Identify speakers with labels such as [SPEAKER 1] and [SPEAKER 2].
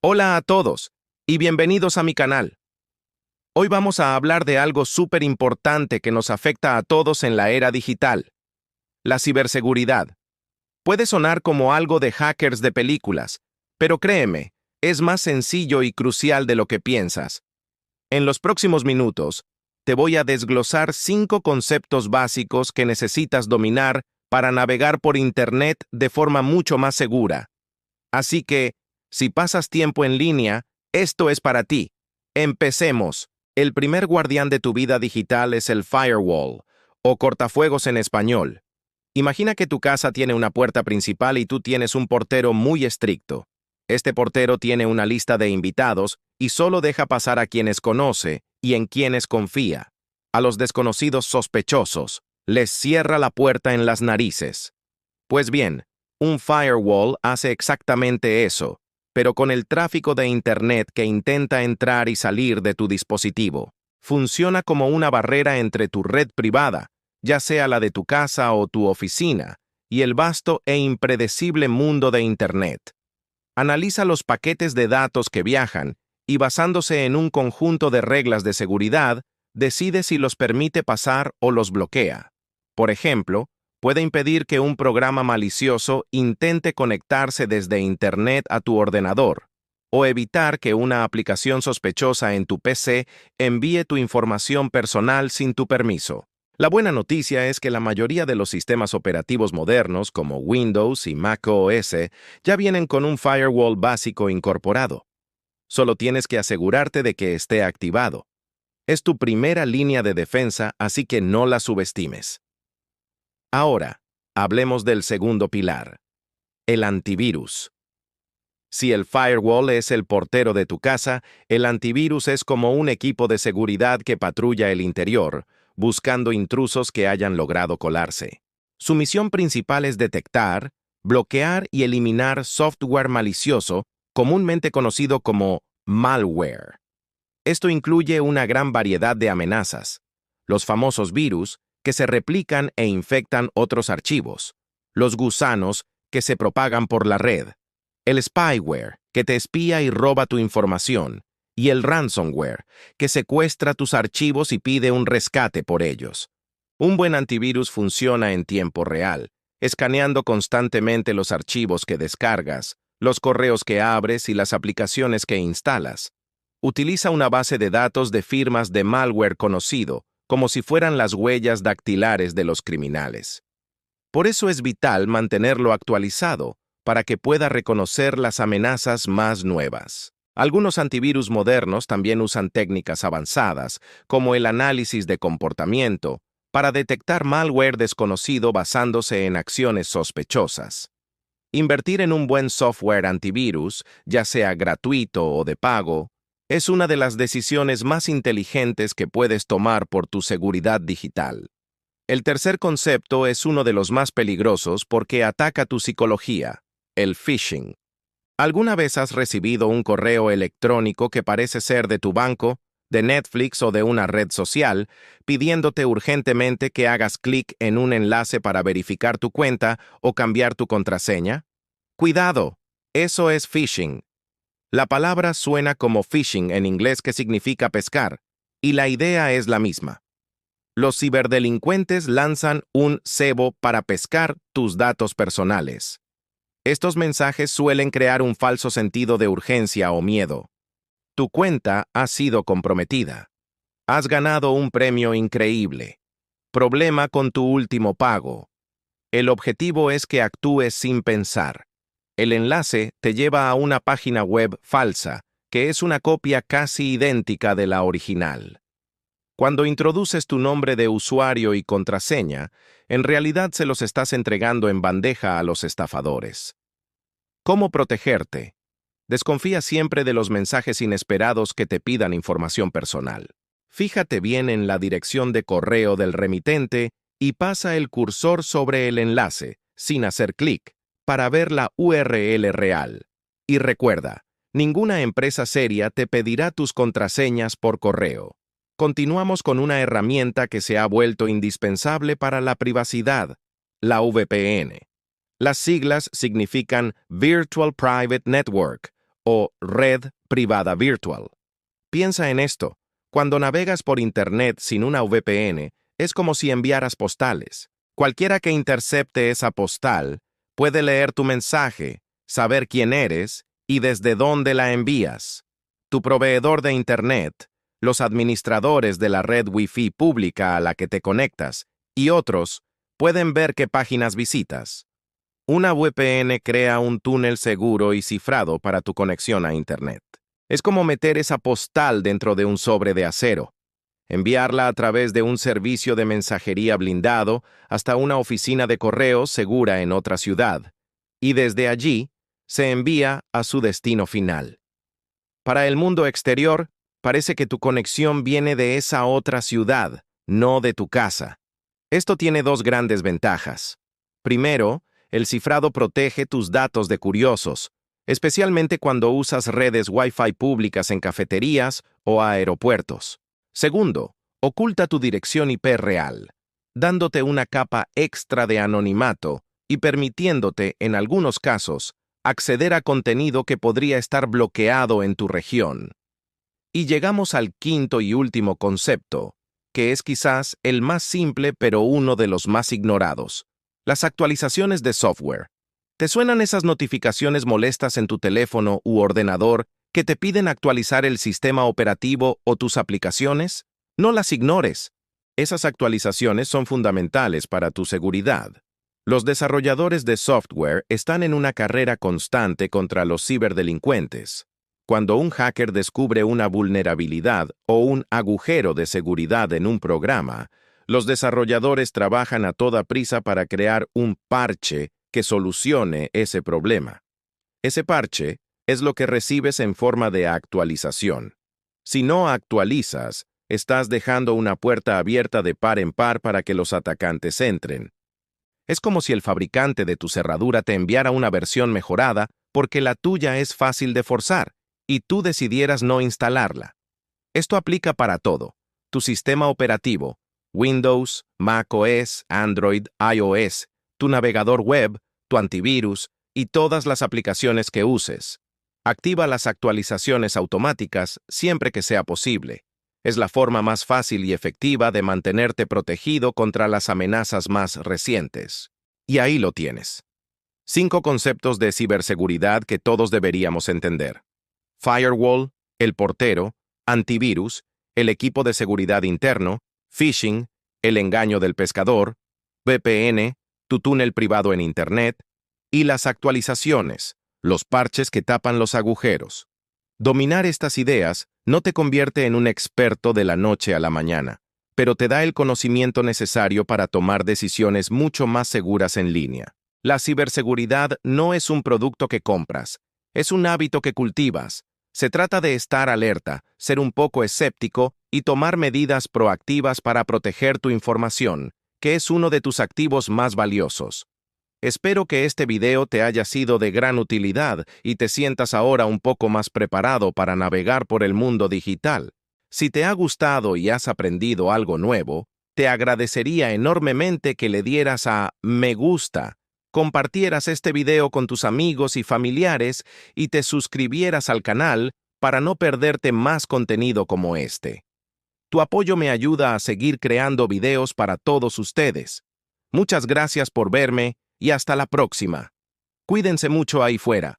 [SPEAKER 1] Hola a todos y bienvenidos a mi canal. Hoy vamos a hablar de algo súper importante que nos afecta a todos en la era digital: la ciberseguridad. Puede sonar como algo de hackers de películas, pero créeme, es más sencillo y crucial de lo que piensas. En los próximos minutos, te voy a desglosar 5 conceptos básicos que necesitas dominar para navegar por Internet de forma mucho más segura. Así que, si pasas tiempo en línea, esto es para ti. Empecemos. El primer guardián de tu vida digital es el firewall, o cortafuegos en español. Imagina que tu casa tiene una puerta principal y tú tienes un portero muy estricto. Este portero tiene una lista de invitados y solo deja pasar a quienes conoce y en quienes confía. A los desconocidos sospechosos, les cierra la puerta en las narices. Pues bien, un firewall hace exactamente eso, pero con el tráfico de Internet que intenta entrar y salir de tu dispositivo. Funciona como una barrera entre tu red privada, ya sea la de tu casa o tu oficina, y el vasto e impredecible mundo de Internet. Analiza los paquetes de datos que viajan y, basándose en un conjunto de reglas de seguridad, decide si los permite pasar o los bloquea. Por ejemplo, puede impedir que un programa malicioso intente conectarse desde Internet a tu ordenador, o evitar que una aplicación sospechosa en tu PC envíe tu información personal sin tu permiso. La buena noticia es que la mayoría de los sistemas operativos modernos, como Windows y macOS, ya vienen con un firewall básico incorporado. Solo tienes que asegurarte de que esté activado. Es tu primera línea de defensa, así que no la subestimes. Ahora, hablemos del segundo pilar: el antivirus. Si el firewall es el portero de tu casa, el antivirus es como un equipo de seguridad que patrulla el interior, buscando intrusos que hayan logrado colarse. Su misión principal es detectar, bloquear y eliminar software malicioso, comúnmente conocido como malware. Esto incluye una gran variedad de amenazas: los famosos virus, que se replican e infectan otros archivos; los gusanos, que se propagan por la red; el spyware, que te espía y roba tu información; y el ransomware, que secuestra tus archivos y pide un rescate por ellos. Un buen antivirus funciona en tiempo real, escaneando constantemente los archivos que descargas, los correos que abres y las aplicaciones que instalas. Utiliza una base de datos de firmas de malware conocido, como si fueran las huellas dactilares de los criminales. Por eso es vital mantenerlo actualizado, para que pueda reconocer las amenazas más nuevas. Algunos antivirus modernos también usan técnicas avanzadas, como el análisis de comportamiento, para detectar malware desconocido basándose en acciones sospechosas. Invertir en un buen software antivirus, ya sea gratuito o de pago, es una de las decisiones más inteligentes que puedes tomar por tu seguridad digital. El tercer concepto es uno de los más peligrosos porque ataca tu psicología: el phishing. ¿Alguna vez has recibido un correo electrónico que parece ser de tu banco, de Netflix o de una red social, pidiéndote urgentemente que hagas clic en un enlace para verificar tu cuenta o cambiar tu contraseña? ¡Cuidado! Eso es phishing. La palabra suena como fishing en inglés, que significa pescar, y la idea es la misma. Los ciberdelincuentes lanzan un cebo para pescar tus datos personales. Estos mensajes suelen crear un falso sentido de urgencia o miedo. Tu cuenta ha sido comprometida. Has ganado un premio increíble. Problema con tu último pago. El objetivo es que actúes sin pensar. El enlace te lleva a una página web falsa, que es una copia casi idéntica de la original. Cuando introduces tu nombre de usuario y contraseña, en realidad se los estás entregando en bandeja a los estafadores. ¿Cómo protegerte? Desconfía siempre de los mensajes inesperados que te pidan información personal. Fíjate bien en la dirección de correo del remitente y pasa el cursor sobre el enlace, sin hacer clic, para ver la URL real. Y recuerda, ninguna empresa seria te pedirá tus contraseñas por correo. Continuamos con una herramienta que se ha vuelto indispensable para la privacidad: la VPN. Las siglas significan Virtual Private Network, o red privada virtual. Piensa en esto. Cuando navegas por Internet sin una VPN, es como si enviaras postales. Cualquiera que intercepte esa postal puede leer tu mensaje, saber quién eres y desde dónde la envías. Tu proveedor de Internet, los administradores de la red Wi-Fi pública a la que te conectas y otros pueden ver qué páginas visitas. Una VPN crea un túnel seguro y cifrado para tu conexión a Internet. Es como meter esa postal dentro de un sobre de acero, enviarla a través de un servicio de mensajería blindado hasta una oficina de correos segura en otra ciudad, y desde allí se envía a su destino final. Para el mundo exterior, parece que tu conexión viene de esa otra ciudad, no de tu casa. Esto tiene dos grandes ventajas. Primero, el cifrado protege tus datos de curiosos, especialmente cuando usas redes Wi-Fi públicas en cafeterías o aeropuertos. Segundo, oculta tu dirección IP real, dándote una capa extra de anonimato y permitiéndote, en algunos casos, acceder a contenido que podría estar bloqueado en tu región. Y llegamos al quinto y último concepto, que es quizás el más simple pero uno de los más ignorados: las actualizaciones de software. ¿Te suenan esas notificaciones molestas en tu teléfono u ordenador que te piden actualizar el sistema operativo o tus aplicaciones? No las ignores. Esas actualizaciones son fundamentales para tu seguridad. Los desarrolladores de software están en una carrera constante contra los ciberdelincuentes. Cuando un hacker descubre una vulnerabilidad o un agujero de seguridad en un programa, los desarrolladores trabajan a toda prisa para crear un parche que solucione ese problema. Ese parche es lo que recibes en forma de actualización. Si no actualizas, estás dejando una puerta abierta de par en par para que los atacantes entren. Es como si el fabricante de tu cerradura te enviara una versión mejorada porque la tuya es fácil de forzar y tú decidieras no instalarla. Esto aplica para todo: tu sistema operativo, Windows, macOS, Android, iOS, tu navegador web, tu antivirus y todas las aplicaciones que uses. Activa las actualizaciones automáticas siempre que sea posible. Es la forma más fácil y efectiva de mantenerte protegido contra las amenazas más recientes. Y ahí lo tienes. 5 conceptos de ciberseguridad que todos deberíamos entender: firewall, el portero, antivirus, el equipo de seguridad interno, phishing, el engaño del pescador, VPN, tu túnel privado en Internet, y las actualizaciones, los parches que tapan los agujeros. Dominar estas ideas no te convierte en un experto de la noche a la mañana, pero te da el conocimiento necesario para tomar decisiones mucho más seguras en línea. La ciberseguridad no es un producto que compras, es un hábito que cultivas. Se trata de estar alerta, ser un poco escéptico y tomar medidas proactivas para proteger tu información, que es uno de tus activos más valiosos. Espero que este video te haya sido de gran utilidad y te sientas ahora un poco más preparado para navegar por el mundo digital. Si te ha gustado y has aprendido algo nuevo, te agradecería enormemente que le dieras a me gusta, compartieras este video con tus amigos y familiares y te suscribieras al canal para no perderte más contenido como este. Tu apoyo me ayuda a seguir creando videos para todos ustedes. Muchas gracias por verme y hasta la próxima. Cuídense mucho ahí fuera.